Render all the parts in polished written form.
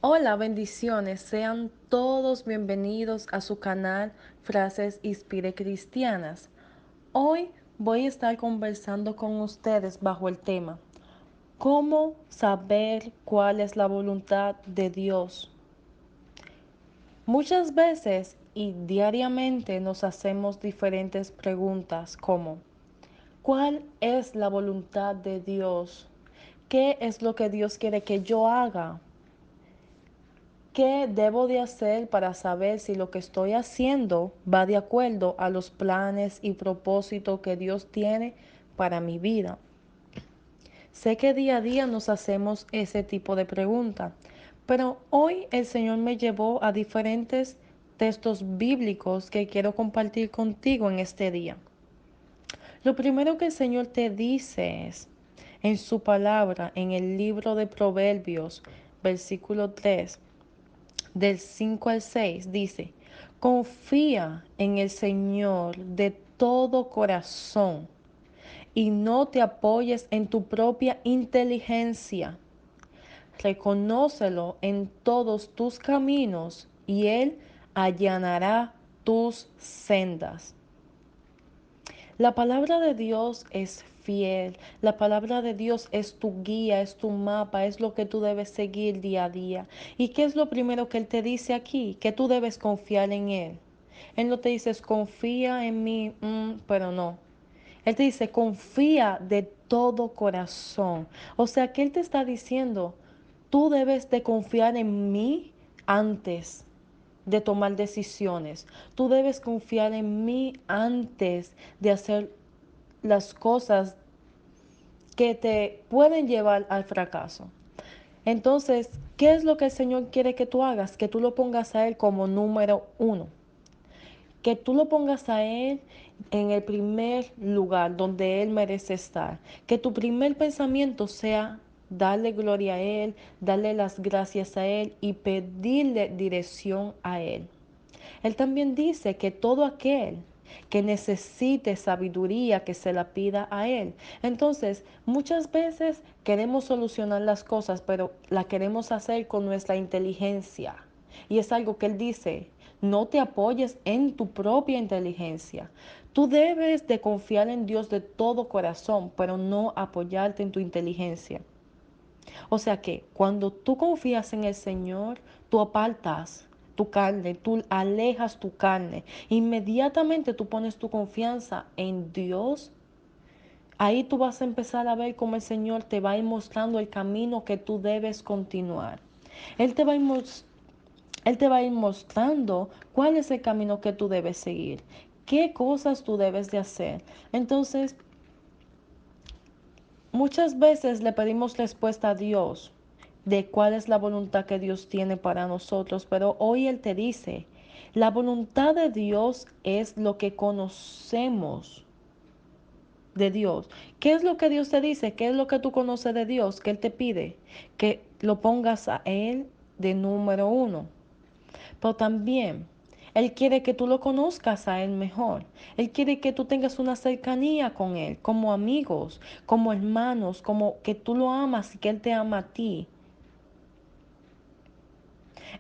Hola, bendiciones. Sean todos bienvenidos a su canal Frases Inspire Cristianas. Hoy voy a estar conversando con ustedes bajo el tema ¿Cómo saber cuál es la voluntad de Dios? Muchas veces y diariamente nos hacemos diferentes preguntas como ¿cuál es la voluntad de Dios? ¿Qué es lo que Dios quiere que yo haga? ¿Qué debo de hacer para saber si lo que estoy haciendo va de acuerdo a los planes y propósitos que Dios tiene para mi vida? Sé que día a día nos hacemos ese tipo de pregunta, pero hoy el Señor me llevó a diferentes textos bíblicos que quiero compartir contigo en este día. Lo primero que el Señor te dice es, en su palabra, en el libro de Proverbios, versículo 3, del 5 al 6 dice, confía en el Señor de todo corazón y no te apoyes en tu propia inteligencia. Reconócelo en todos tus caminos y Él allanará tus sendas. La palabra de Dios es fiel. La palabra de Dios es tu guía, es tu mapa, es lo que tú debes seguir día a día. ¿Y qué es lo primero que Él te dice aquí? Que tú debes confiar en Él. Él no te dice, confía en mí, pero no. Él te dice, confía de todo corazón. O sea, que Él te está diciendo, tú debes de confiar en mí antes de tomar decisiones. Tú debes confiar en mí antes de hacer las cosas que te pueden llevar al fracaso. Entonces, ¿qué es lo que el Señor quiere que tú hagas? Que tú lo pongas a Él como número uno. Que tú lo pongas a Él en el primer lugar donde Él merece estar. Que tu primer pensamiento sea darle gloria a Él, darle las gracias a Él y pedirle dirección a Él. Él también dice que todo aquel que necesite sabiduría, que se la pida a Él. Entonces, muchas veces queremos solucionar las cosas, pero la queremos hacer con nuestra inteligencia. Y es algo que Él dice, no te apoyes en tu propia inteligencia. Tú debes de confiar en Dios de todo corazón, pero no apoyarte en tu inteligencia. O sea que cuando tú confías en el Señor, tú apartas tu carne, tú alejas tu carne. Inmediatamente tú pones tu confianza en Dios. Ahí tú vas a empezar a ver cómo el Señor te va a ir mostrando el camino que tú debes continuar. Él te va a ir, Él te va a ir mostrando cuál es el camino que tú debes seguir, qué cosas tú debes de hacer. Entonces, muchas veces le pedimos respuesta a Dios de cuál es la voluntad que Dios tiene para nosotros, pero hoy Él te dice, la voluntad de Dios es lo que conocemos de Dios. ¿Qué es lo que Dios te dice? ¿Qué es lo que tú conoces de Dios? Que Él te pide que lo pongas a Él de número uno. Pero también Él quiere que tú lo conozcas a Él mejor. Él quiere que tú tengas una cercanía con Él, como amigos, como hermanos, como que tú lo amas y que Él te ama a ti.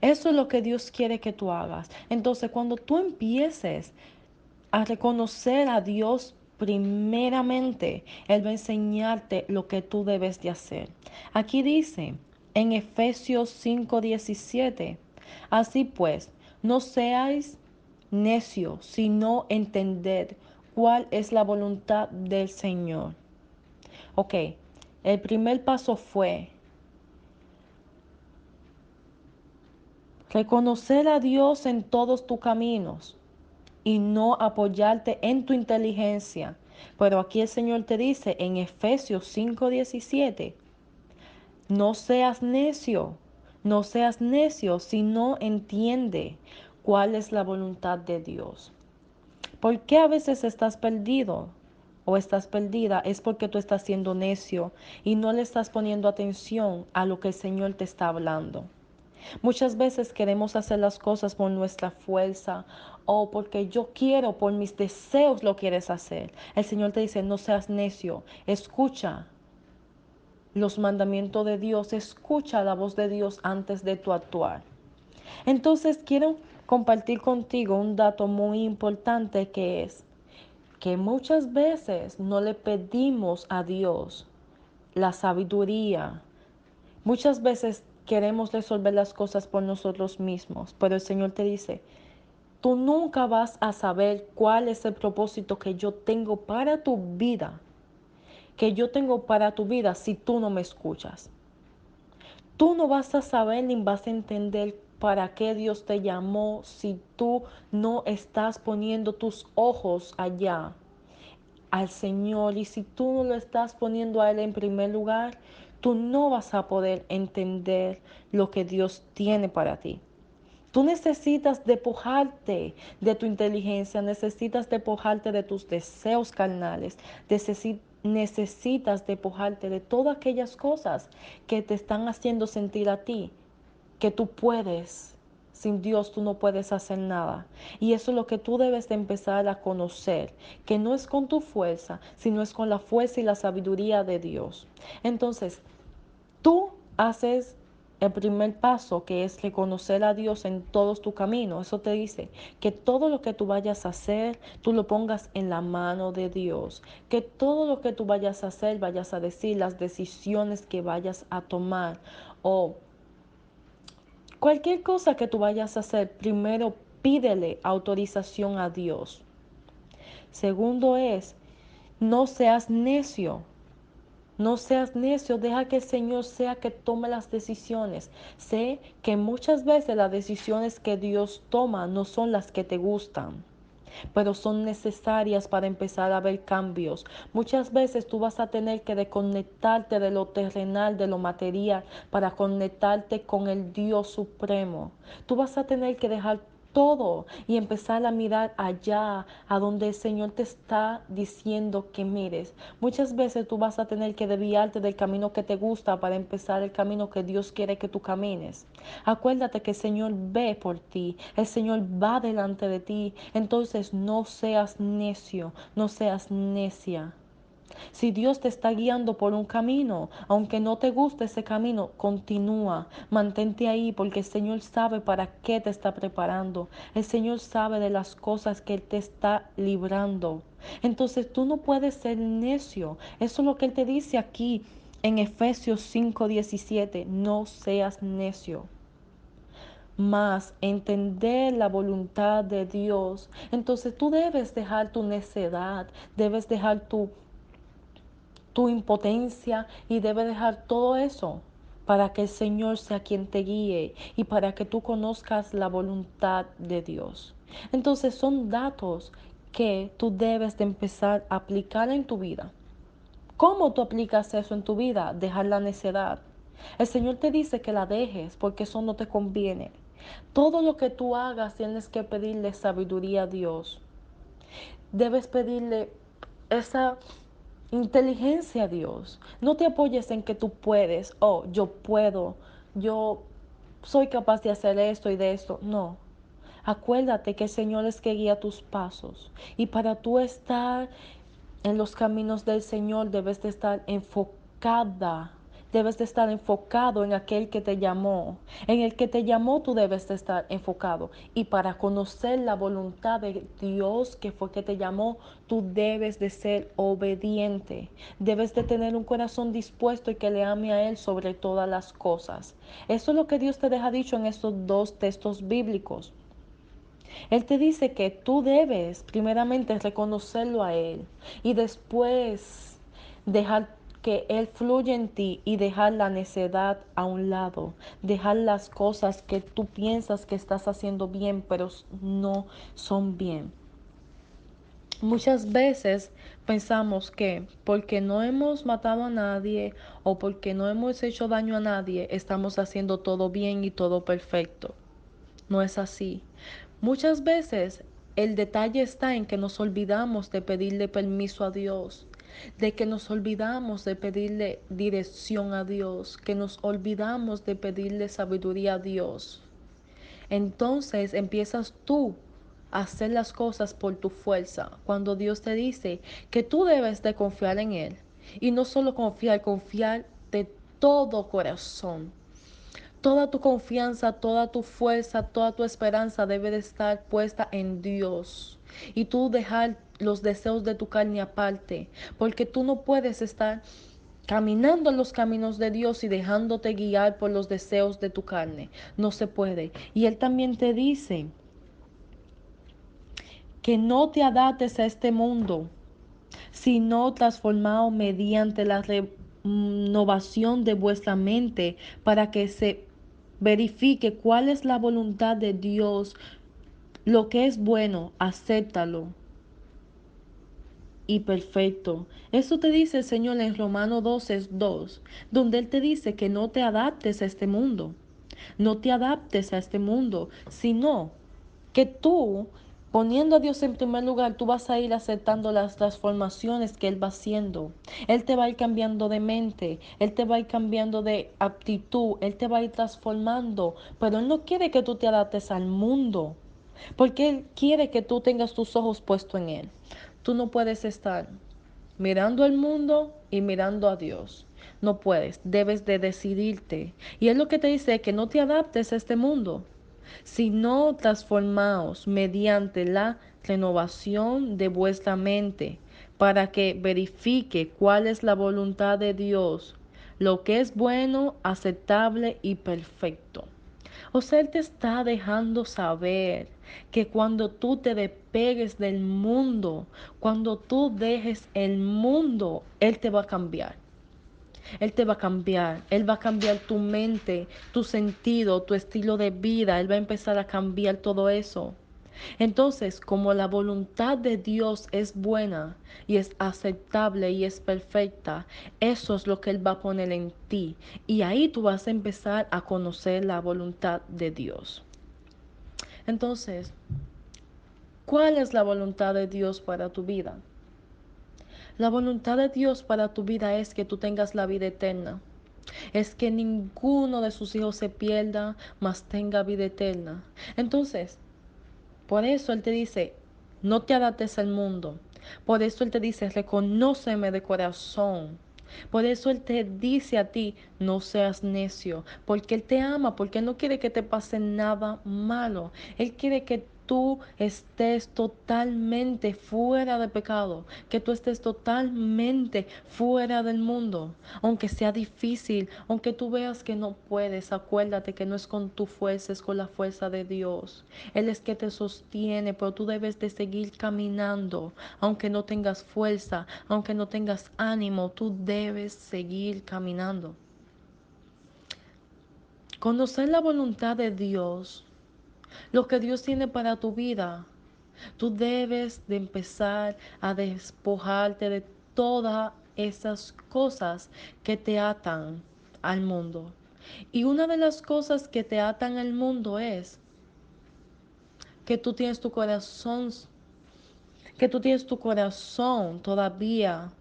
Eso es lo que Dios quiere que tú hagas. Entonces, cuando tú empieces a reconocer a Dios primeramente, Él va a enseñarte lo que tú debes de hacer. Aquí dice en Efesios 5:17, así pues, no seáis necios, sino entended cuál es la voluntad del Señor. Ok, el primer paso fue reconocer a Dios en todos tus caminos y no apoyarte en tu inteligencia. Pero aquí el Señor te dice en Efesios 5:17, no seas necio, no seas necio si no entiende cuál es la voluntad de Dios. ¿Por qué a veces estás perdido o estás perdida? Es porque tú estás siendo necio y no le estás poniendo atención a lo que el Señor te está hablando. Muchas veces queremos hacer las cosas por nuestra fuerza o porque yo quiero, por mis deseos lo quieres hacer. El Señor te dice, no seas necio, escucha los mandamientos de Dios, escucha la voz de Dios antes de tu actuar. Entonces quiero compartir contigo un dato muy importante que es que muchas veces no le pedimos a Dios la sabiduría. Muchas veces queremos resolver las cosas por nosotros mismos, pero el Señor te dice, tú nunca vas a saber cuál es el propósito que yo tengo para tu vida, si tú no me escuchas. Tú no vas a saber ni vas a entender para qué Dios te llamó si tú no estás poniendo tus ojos allá al Señor, y si tú no lo estás poniendo a Él en primer lugar, tú no vas a poder entender lo que Dios tiene para ti. Tú necesitas despojarte de tu inteligencia, necesitas despojarte de tus deseos carnales, necesitas despojarte de todas aquellas cosas que te están haciendo sentir a ti que tú puedes. Sin Dios tú no puedes hacer nada. Y eso es lo que tú debes de empezar a conocer, que no es con tu fuerza, sino es con la fuerza y la sabiduría de Dios. Entonces, tú haces el primer paso, que es reconocer a Dios en todos tus caminos. Eso te dice que todo lo que tú vayas a hacer, tú lo pongas en la mano de Dios. Que todo lo que tú vayas a hacer, vayas a decir, las decisiones que vayas a tomar o cualquier cosa que tú vayas a hacer, primero pídele autorización a Dios. Segundo es, no seas necio. No seas necio, deja que el Señor sea que tome las decisiones. Sé que muchas veces las decisiones que Dios toma no son las que te gustan, pero son necesarias para empezar a ver cambios. Muchas veces tú vas a tener que desconectarte de lo terrenal, de lo material, para conectarte con el Dios supremo. Tú vas a tener que dejar todo y empezar a mirar allá, a donde el Señor te está diciendo que mires. Muchas veces tú vas a tener que desviarte del camino que te gusta para empezar el camino que Dios quiere que tú camines. Acuérdate que el Señor ve por ti, el Señor va delante de ti. Entonces no seas necio, no seas necia. Si Dios te está guiando por un camino, aunque no te guste ese camino, continúa, mantente ahí, porque el Señor sabe para qué te está preparando. El Señor sabe de las cosas que Él te está librando. Entonces tú no puedes ser necio. Eso es lo que Él te dice aquí en Efesios 5:17. No seas necio, más entender la voluntad de Dios. Entonces tú debes dejar tu necedad, debes dejar tu impotencia y debes dejar todo eso para que el Señor sea quien te guíe y para que tú conozcas la voluntad de Dios. Entonces son datos que tú debes de empezar a aplicar en tu vida. ¿Cómo tú aplicas eso en tu vida? Dejar la necedad. El Señor te dice que la dejes porque eso no te conviene. Todo lo que tú hagas tienes que pedirle sabiduría a Dios. Debes pedirle esa inteligencia a Dios. No te apoyes en que tú puedes, oh, yo puedo, yo soy capaz de hacer esto y de esto. No. Acuérdate que el Señor es que guía tus pasos. Y para tú estar en los caminos del Señor debes de estar enfocada. Debes de estar enfocado en aquel que te llamó. En el que te llamó tú debes de estar enfocado. Y para conocer la voluntad de Dios que fue que te llamó, tú debes de ser obediente. Debes de tener un corazón dispuesto y que le ame a Él sobre todas las cosas. Eso es lo que Dios te deja dicho en estos dos textos bíblicos. Él te dice que tú debes primeramente reconocerlo a Él y después dejar que Él fluya en ti y dejar la necedad a un lado, dejar las cosas que tú piensas que estás haciendo bien, pero no son bien. Muchas veces pensamos que porque no hemos matado a nadie o porque no hemos hecho daño a nadie, estamos haciendo todo bien y todo perfecto. No es así. Muchas veces el detalle está en que nos olvidamos de pedirle permiso a Dios, de que nos olvidamos de pedirle dirección a Dios, que nos olvidamos de pedirle sabiduría a Dios. Entonces empiezas tú a hacer las cosas por tu fuerza, cuando Dios te dice que tú debes de confiar en Él. Y no solo confiar, confiar de todo corazón. Toda tu confianza, toda tu fuerza, toda tu esperanza debe de estar puesta en Dios. Y tú dejar los deseos de tu carne aparte, porque tú no puedes estar caminando en los caminos de Dios y dejándote guiar por los deseos de tu carne. No se puede. Y Él también te dice que no te adaptes a este mundo, sino transformado mediante la renovación de vuestra mente para que se verifique cuál es la voluntad de Dios, lo que es bueno, acéptalo y perfecto. Eso te dice el Señor en Romanos 12:2, donde Él te dice que no te adaptes a este mundo. No te adaptes a este mundo, sino que tú, poniendo a Dios en primer lugar, tú vas a ir aceptando las transformaciones que Él va haciendo. Él te va a ir cambiando de mente, Él te va a ir cambiando de actitud, Él te va a ir transformando, pero Él no quiere que tú te adaptes al mundo, porque Él quiere que tú tengas tus ojos puestos en Él. Tú no puedes estar mirando al mundo y mirando a Dios. No puedes, debes de decidirte. Y Él lo que te dice es que no te adaptes a este mundo, sino transformaos mediante la renovación de vuestra mente, para que verifique cuál es la voluntad de Dios, lo que es bueno, aceptable y perfecto. O sea, Él te está dejando saber que cuando tú te despegues del mundo, cuando tú dejes el mundo, Él te va a cambiar. Él te va a cambiar, Él va a cambiar tu mente, tu sentido, tu estilo de vida, Él va a empezar a cambiar todo eso. Entonces, como la voluntad de Dios es buena y es aceptable y es perfecta, eso es lo que Él va a poner en ti. Y ahí tú vas a empezar a conocer la voluntad de Dios. Entonces, ¿cuál es la voluntad de Dios para tu vida? La voluntad de Dios para tu vida es que tú tengas la vida eterna. Es que ninguno de sus hijos se pierda, mas tenga vida eterna. Entonces, por eso Él te dice, no te adaptes al mundo. Por eso Él te dice, reconóceme de corazón. Por eso Él te dice a ti, no seas necio, porque Él te ama, porque Él no quiere que te pase nada malo. Él quiere que tú estés totalmente fuera de pecado, que tú estés totalmente fuera del mundo. Aunque sea difícil, aunque tú veas que no puedes, acuérdate que no es con tu fuerza, es con la fuerza de Dios. Él es que te sostiene, pero tú debes de seguir caminando, aunque no tengas fuerza, aunque no tengas ánimo, tú debes seguir caminando. Conocer la voluntad de Dios, lo que Dios tiene para tu vida. Tú debes de empezar a despojarte de todas esas cosas que te atan al mundo. Y una de las cosas que te atan al mundo es que tú tienes tu corazón, que tú tienes tu corazón todavía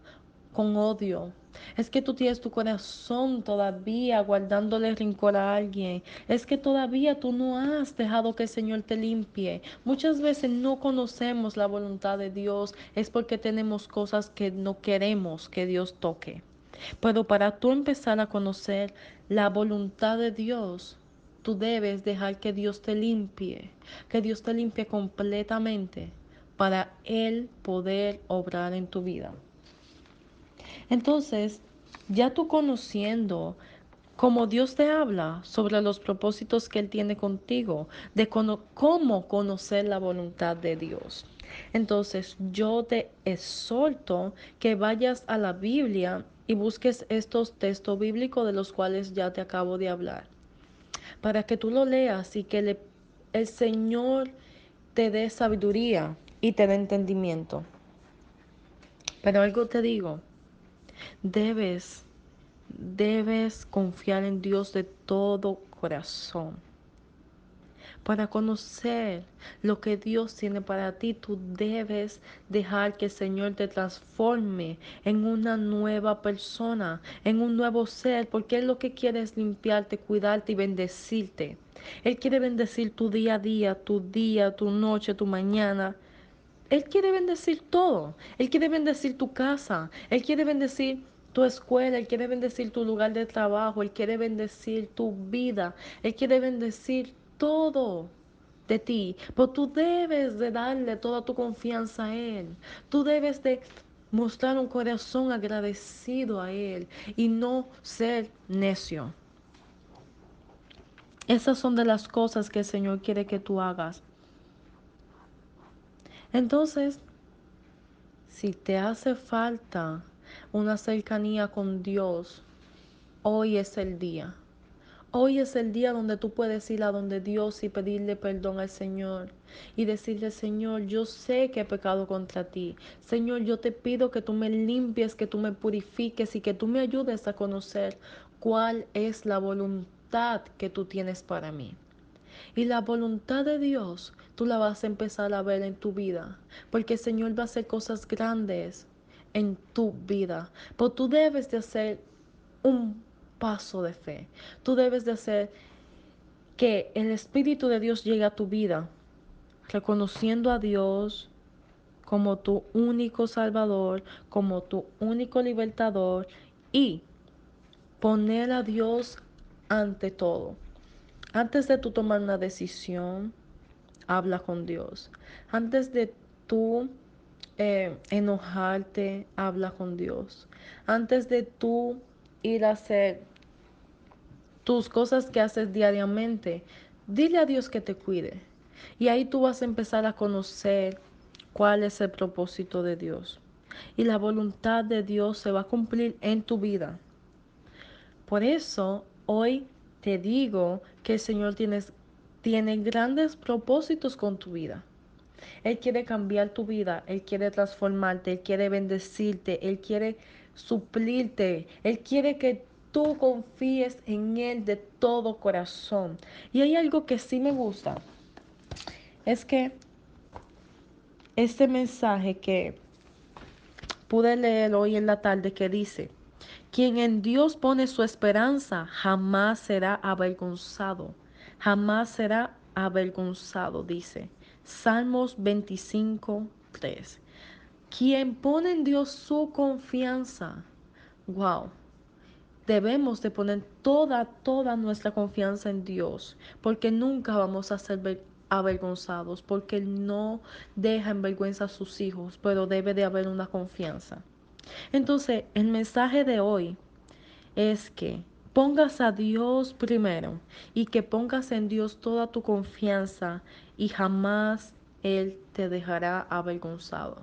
con odio. Es que tú tienes tu corazón todavía guardándole rencor a alguien. Es que todavía tú no has dejado que el Señor te limpie. Muchas veces no conocemos la voluntad de Dios. Es porque tenemos cosas que no queremos que Dios toque. Pero para tú empezar a conocer la voluntad de Dios, tú debes dejar que Dios te limpie completamente para Él poder obrar en tu vida. Entonces, ya tú conociendo cómo Dios te habla sobre los propósitos que Él tiene contigo, de cómo conocer la voluntad de Dios. Entonces, yo te exhorto que vayas a la Biblia y busques estos textos bíblicos de los cuales ya te acabo de hablar, para que tú lo leas y que el Señor te dé sabiduría y te dé entendimiento. Pero algo te digo, debes Debes confiar en Dios de todo corazón. Para conocer lo que Dios tiene para ti, tú debes dejar que el Señor te transforme en una nueva persona, en un nuevo ser, porque Él lo que quiere es limpiarte, cuidarte y bendecirte. Él quiere bendecir tu día, tu noche, tu mañana. Él quiere bendecir todo. Él quiere bendecir tu casa. Él quiere bendecir tu escuela, Él quiere bendecir tu lugar de trabajo, Él quiere bendecir tu vida, Él quiere bendecir todo de ti, pero tú debes de darle toda tu confianza a Él, tú debes de mostrar un corazón agradecido a Él y no ser necio. Esas son de las cosas que el Señor quiere que tú hagas. Entonces, si te hace falta una cercanía con Dios, hoy es el día. Hoy es el día donde tú puedes ir a donde Dios y pedirle perdón al Señor y decirle, Señor, yo sé que he pecado contra ti. Señor, yo te pido que tú me limpies, que tú me purifiques y que tú me ayudes a conocer cuál es la voluntad que tú tienes para mí. Y la voluntad de Dios, tú la vas a empezar a ver en tu vida, porque el Señor va a hacer cosas grandes en tu vida. Pero tú debes de hacer un paso de fe. Tú debes de hacer que el Espíritu de Dios llegue a tu vida, reconociendo a Dios como tu único Salvador, como tu único libertador y poner a Dios ante todo. Antes de tú tomar una decisión, habla con Dios. Antes de tú enojarte, habla con Dios. Antes de tú ir a hacer tus cosas que haces diariamente, dile a Dios que te cuide. Y ahí tú vas a empezar a conocer cuál es el propósito de Dios. Y la voluntad de Dios se va a cumplir en tu vida. Por eso hoy te digo que el Señor tiene grandes propósitos con tu vida. Él quiere cambiar tu vida, Él quiere transformarte, Él quiere bendecirte, Él quiere suplirte, Él quiere que tú confíes en Él de todo corazón. Y hay algo que sí me gusta, es que este mensaje que pude leer hoy en la tarde que dice, quien en Dios pone su esperanza jamás será avergonzado, jamás será avergonzado, dice. Salmos 25:3. Quien pone en Dios su confianza, wow, debemos de poner toda nuestra confianza en Dios, porque nunca vamos a ser avergonzados, porque Él no deja en vergüenza a sus hijos, pero debe de haber una confianza. Entonces, el mensaje de hoy es que pongas a Dios primero y que pongas en Dios toda tu confianza y jamás Él te dejará avergonzado.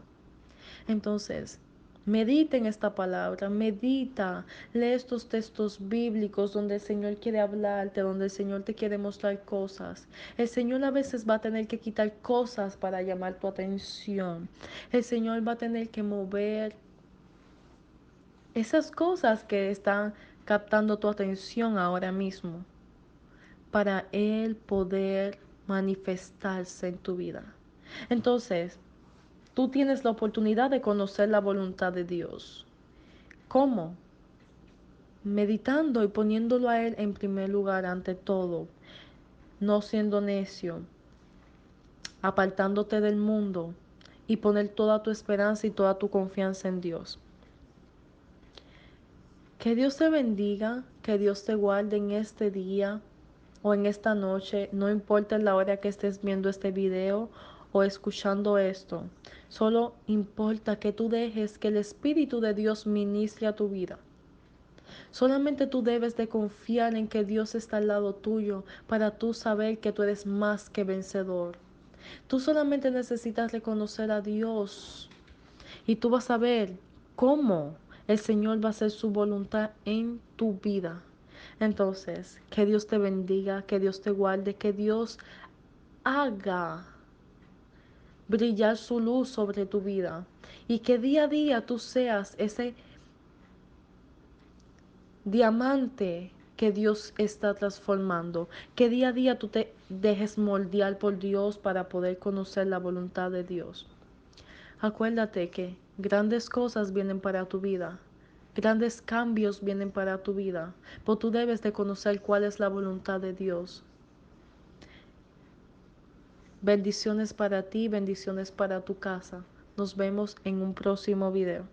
Entonces, medita en esta palabra, medita, lee estos textos bíblicos donde el Señor quiere hablarte, donde el Señor te quiere mostrar cosas. El Señor a veces va a tener que quitar cosas para llamar tu atención. El Señor va a tener que mover esas cosas que están captando tu atención ahora mismo para Él poder manifestarse en tu vida. Entonces, tú tienes la oportunidad de conocer la voluntad de Dios. ¿Cómo? Meditando y poniéndolo a Él en primer lugar ante todo, no siendo necio, apartándote del mundo y poner toda tu esperanza y toda tu confianza en Dios. Que Dios te bendiga, que Dios te guarde en este día o en esta noche, no importa la hora que estés viendo este video o escuchando esto, solo importa que tú dejes que el Espíritu de Dios ministre a tu vida. Solamente tú debes de confiar en que Dios está al lado tuyo para tú saber que tú eres más que vencedor. Tú solamente necesitas reconocer a Dios y tú vas a ver cómo el Señor va a hacer su voluntad en tu vida. Entonces, que Dios te bendiga, que Dios te guarde, que Dios haga brillar su luz sobre tu vida y que día a día tú seas ese diamante que Dios está transformando, que día a día tú te dejes moldear por Dios para poder conocer la voluntad de Dios. Acuérdate que grandes cosas vienen para tu vida, grandes cambios vienen para tu vida, pero tú debes de conocer cuál es la voluntad de Dios. Bendiciones para ti, bendiciones para tu casa. Nos vemos en un próximo video.